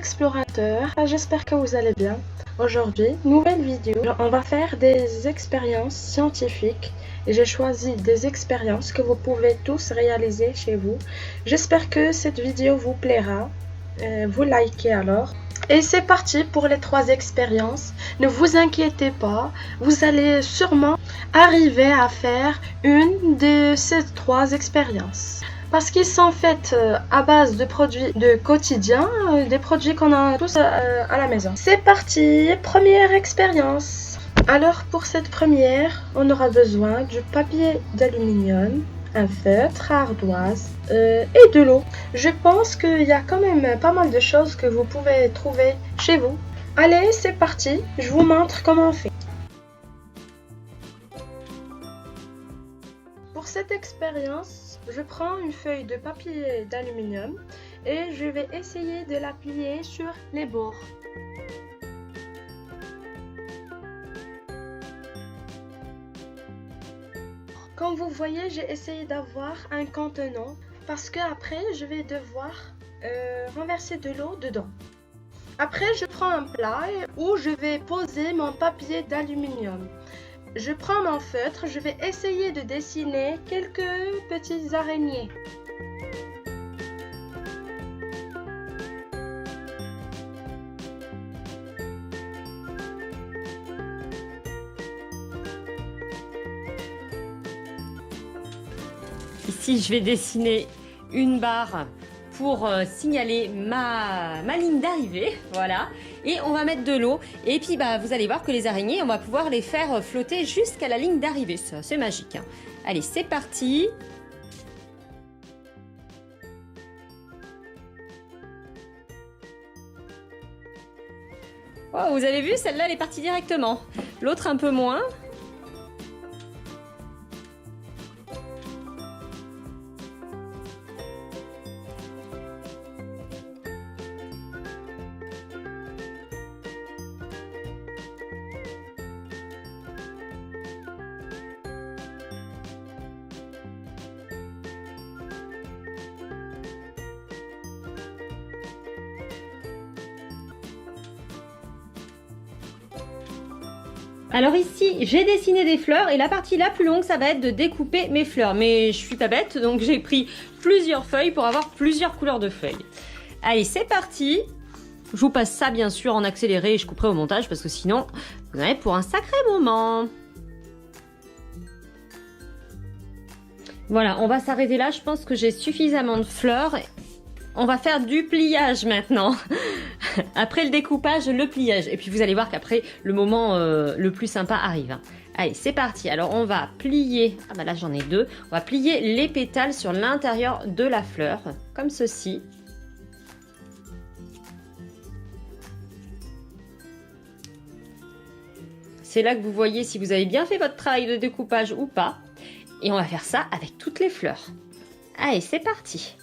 explorateurs, j'espère que vous allez bien. Aujourd'hui, nouvelle vidéo, on va faire des expériences scientifiques et j'ai choisi des expériences que vous pouvez tous réaliser chez vous. J'espère que cette vidéo vous plaira, vous likez alors. Et c'est parti pour les 3 expériences. Ne vous inquiétez pas, vous allez sûrement arriver à faire une de ces 3 expériences. Parce qu'ils sont faits à base de produits de quotidien, des produits qu'on a tous à la maison. C'est parti, première expérience. Alors pour cette première, on aura besoin du papier d'aluminium, un feutre à ardoise et de l'eau. Je pense qu'il y a quand même pas mal de choses que vous pouvez trouver chez vous. Allez, c'est parti, je vous montre comment on fait. Pour cette expérience, je prends une feuille de papier d'aluminium et je vais essayer de la plier sur les bords. Comme vous voyez, j'ai essayé d'avoir un contenant parce que après je vais devoir renverser de l'eau dedans. Après, je prends un plat où je vais poser mon papier d'aluminium. Je prends mon feutre, je vais essayer de dessiner quelques petites araignées. Ici, je vais dessiner une barre pour signaler ma ligne d'arrivée, voilà. Et on va mettre de l'eau. Et puis, vous allez voir que les araignées, on va pouvoir les faire flotter jusqu'à la ligne d'arrivée. Ça, c'est magique, hein. Allez, c'est parti. Oh, vous avez vu, celle-là, elle est partie directement. L'autre, un peu moins. Alors ici, j'ai dessiné des fleurs et la partie la plus longue, ça va être de découper mes fleurs. Mais je suis pas bête, donc j'ai pris plusieurs feuilles pour avoir plusieurs couleurs de feuilles. Allez, c'est parti. Je vous passe ça bien sûr en accéléré et je couperai au montage parce que sinon, vous en avez pour un sacré moment. Voilà, on va s'arrêter là. Je pense que j'ai suffisamment de fleurs. On va faire du pliage maintenant. Après le découpage, le pliage. Et puis vous allez voir qu'après, le moment le plus sympa arrive. Allez, c'est parti. Alors on va plier, là j'en ai 2. On va plier les pétales sur l'intérieur de la fleur, comme ceci. C'est là que vous voyez si vous avez bien fait votre travail de découpage ou pas. Et on va faire ça avec toutes les fleurs. Allez, c'est parti.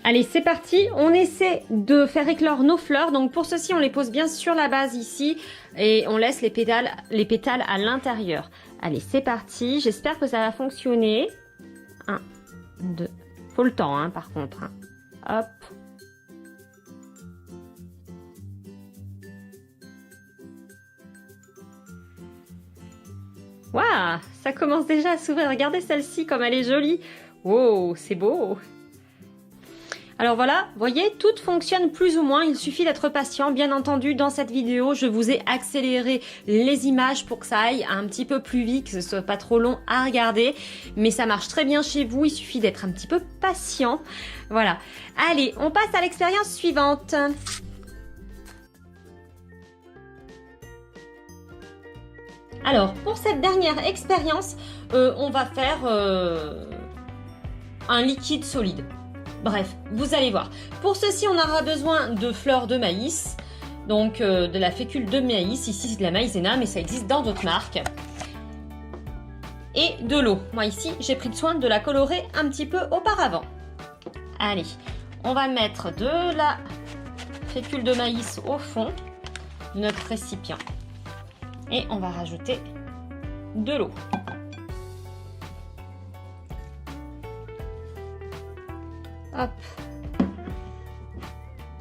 Allez, c'est parti, on essaie de faire éclore nos fleurs. Donc pour ceci, on les pose bien sur la base ici et on laisse les pétales à l'intérieur. Allez, c'est parti, j'espère que ça va fonctionner. 1, 2, faut le temps hein, par contre. Hop. Waouh, ça commence déjà à s'ouvrir. Regardez celle-ci comme elle est jolie. Wow, c'est beau. Alors voilà, vous voyez, tout fonctionne plus ou moins, il suffit d'être patient. Bien entendu, dans cette vidéo, je vous ai accéléré les images pour que ça aille un petit peu plus vite, que ce soit pas trop long à regarder. Mais ça marche très bien chez vous, il suffit d'être un petit peu patient. Voilà. Allez, on passe à l'expérience suivante. Alors, pour cette dernière expérience, on va faire un liquide solide. Bref, vous allez voir. Pour ceci, on aura besoin de fleurs de maïs, donc de la fécule de maïs. Ici, c'est de la maïzena, mais ça existe dans d'autres marques. Et de l'eau. Moi, ici, j'ai pris le soin de la colorer un petit peu auparavant. Allez, on va mettre de la fécule de maïs au fond de notre récipient. Et on va rajouter de l'eau. Hop.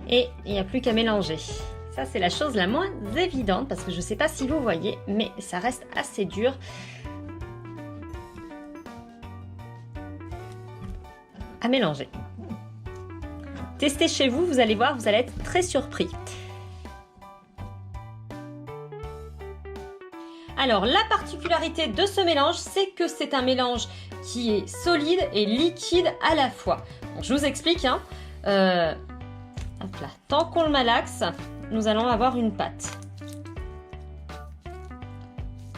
Et il n'y a plus qu'à mélanger. Ça, c'est la chose la moins évidente parce que je ne sais pas si vous voyez, mais ça reste assez dur. À mélanger. Testez chez vous, vous allez voir, vous allez être très surpris. Alors, la particularité de ce mélange, c'est que c'est un mélange qui est solide et liquide à la fois. Donc, je vous explique. Hop là. Tant qu'on le malaxe, nous allons avoir une pâte.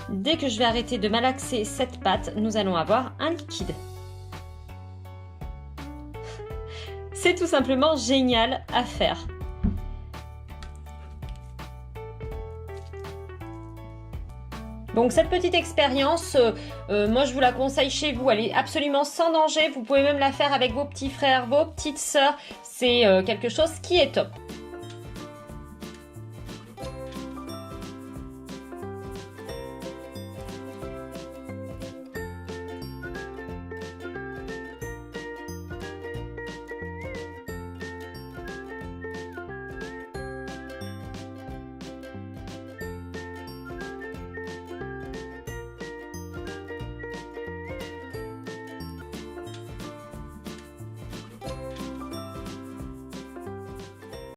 Dès que je vais arrêter de malaxer cette pâte, nous allons avoir un liquide. C'est tout simplement génial à faire. Donc cette petite expérience, moi je vous la conseille chez vous, elle est absolument sans danger, vous pouvez même la faire avec vos petits frères, vos petites sœurs, c'est quelque chose qui est top.